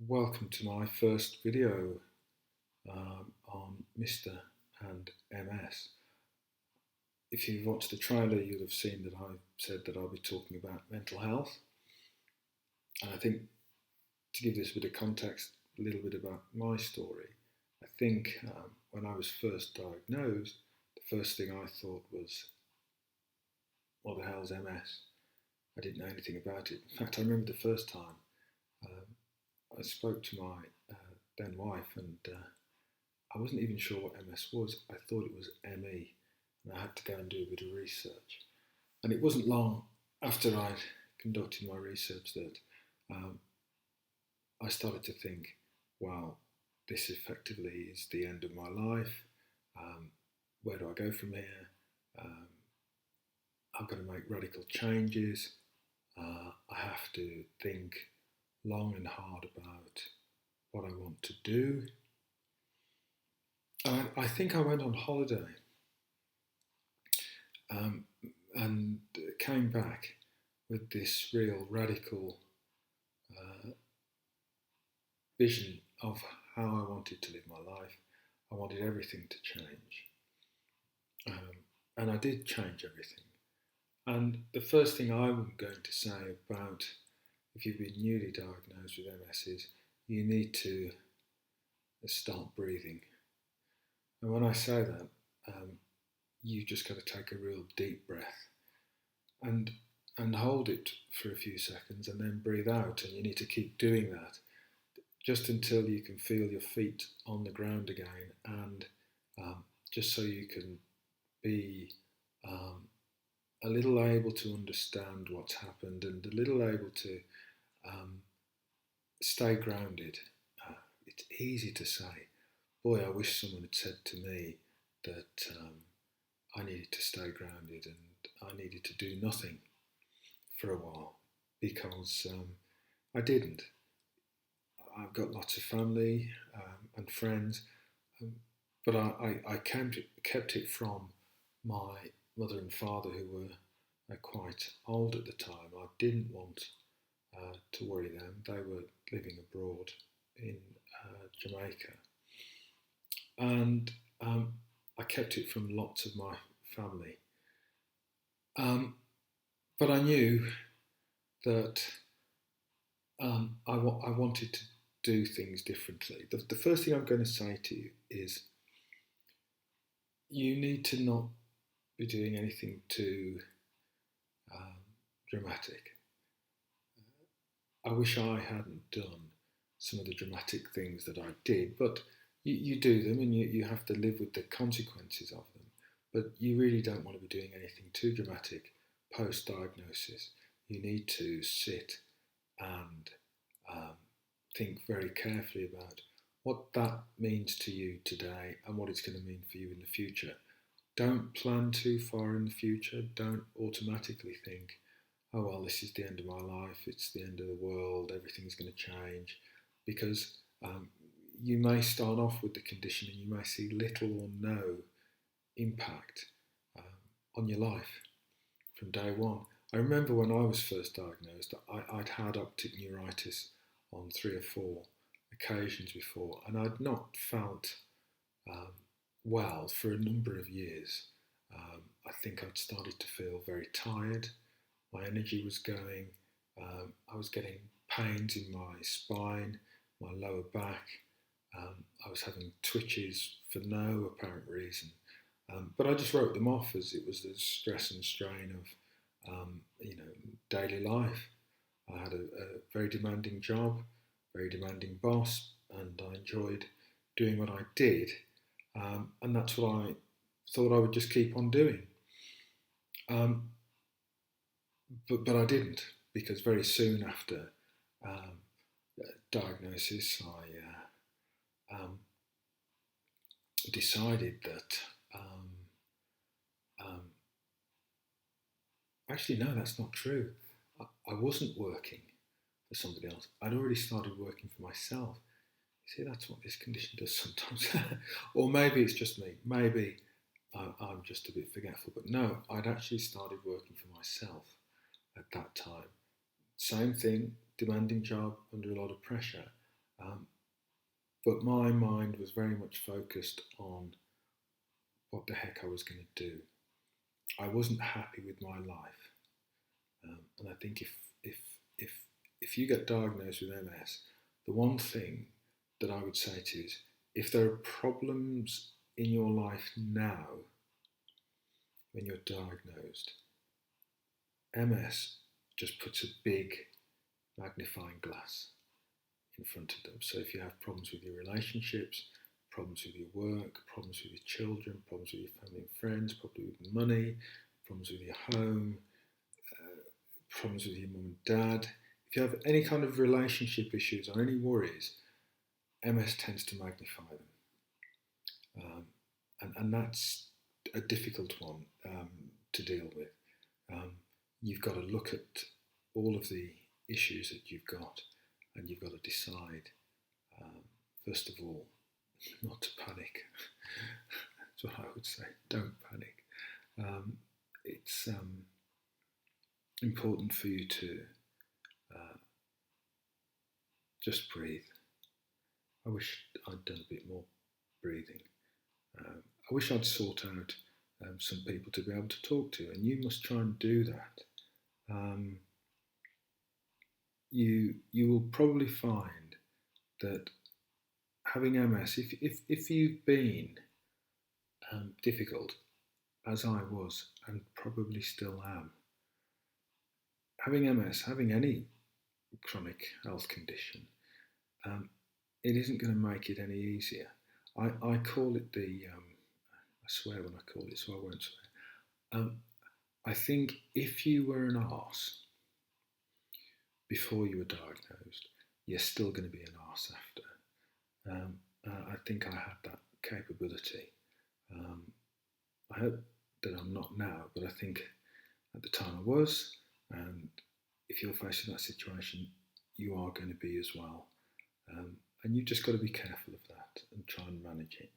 Welcome to my first video on Mr. and MS. If you've watched the trailer, you'll have seen that I said that I'll be talking about mental health. And I think to give this a bit of context, a little bit about my story, I think when I was first diagnosed, the first thing I thought was, what the hell's MS? I didn't know anything about it. In fact, I remember the first time I spoke to my then wife, and I wasn't even sure what MS was. I thought it was ME, and I had to go and do a bit of research. And it wasn't long after I'd conducted my research that I started to think, wow, this effectively is the end of my life. Where do I go from here? I've got to make radical changes. I have to think long and hard about what I want to do. I think I went on holiday and came back with this real radical vision of how I wanted to live my life. I wanted everything to change. And I did change everything. And the first thing I'm going to say about if you've been newly diagnosed with MS is you need to start breathing. And when I say that, you've just got to take a real deep breath and hold it for a few seconds and then breathe out. And you need to keep doing that just until you can feel your feet on the ground again, and just so you can be a little able to understand what's happened and a little able to stay grounded. It's easy to say, boy, I wish someone had said to me that I needed to stay grounded and I needed to do nothing for a while, because I didn't. I've got lots of family and friends, but I kept it from my mother and father, who were quite old at the time. I didn't want to worry them. They were living abroad in Jamaica. And I kept it from lots of my family. But I knew that I wanted to do things differently. The first thing I'm going to say to you is you need to not be doing anything too dramatic. I wish I hadn't done some of the dramatic things that I did, but you do them and you have to live with the consequences of them. But you really don't want to be doing anything too dramatic post-diagnosis. You need to sit and think very carefully about what that means to you today and what it's going to mean for you in the future. Don't plan too far in the future. Don't automatically think, oh, well, this is the end of my life, it's the end of the world, everything's going to change. Because you may start off with the condition and you may see little or no impact on your life from day one. I remember when I was first diagnosed, I'd had optic neuritis on 3 or 4 occasions before, and I'd not felt well for a number of years. I think I'd started to feel very tired. My energy was going. I was getting pains in my spine, my lower back. I was having twitches for no apparent reason. But I just wrote them off as it was the stress and strain of daily life. I had a very demanding job, very demanding boss, and I enjoyed doing what I did. And that's what I thought I would just keep on doing. But I didn't, because very soon after diagnosis, I decided that actually, no, that's not true. I wasn't working for somebody else. I'd already started working for myself. You see, that's what this condition does sometimes. Or maybe it's just me. Maybe I'm just a bit forgetful. But no, I'd actually started working for myself at that time. Same thing, demanding job, under a lot of pressure. Um, but my mind was very much focused on what the heck I was going to do. I wasn't happy with my life, and I think if if if you get diagnosed with MS, the one thing that I would say to you is, if there are problems in your life now when you're diagnosed, MS just puts a big magnifying glass in front of them. So if you have problems with your relationships, problems with your work, problems with your children, problems with your family and friends, problems with money, problems with your home, problems with your mum and dad, if you have any kind of relationship issues or any worries, MS tends to magnify them. And that's a difficult one to deal with. Um, you've got to look at all of the issues that you've got, and you've got to decide, um, first of all, not to panic. That's what I would say. Don't panic. It's important for you to uh, just breathe. I wish I'd done a bit more breathing. I wish I'd sought out some people to be able to talk to, and you must try and do that. Um, you will probably find that having MS, if you've been difficult, as I was and probably still am, having MS, having any chronic health condition, um, it isn't going to make it any easier. I call it I swear when I call it, so I won't swear. I think if you were an arse before you were diagnosed, you're still going to be an arse after. I think I had that capability. Um, I hope that I'm not now, but I think at the time I was, and if you're facing that situation, you are going to be as well. And you've just got to be careful of that and try and manage it.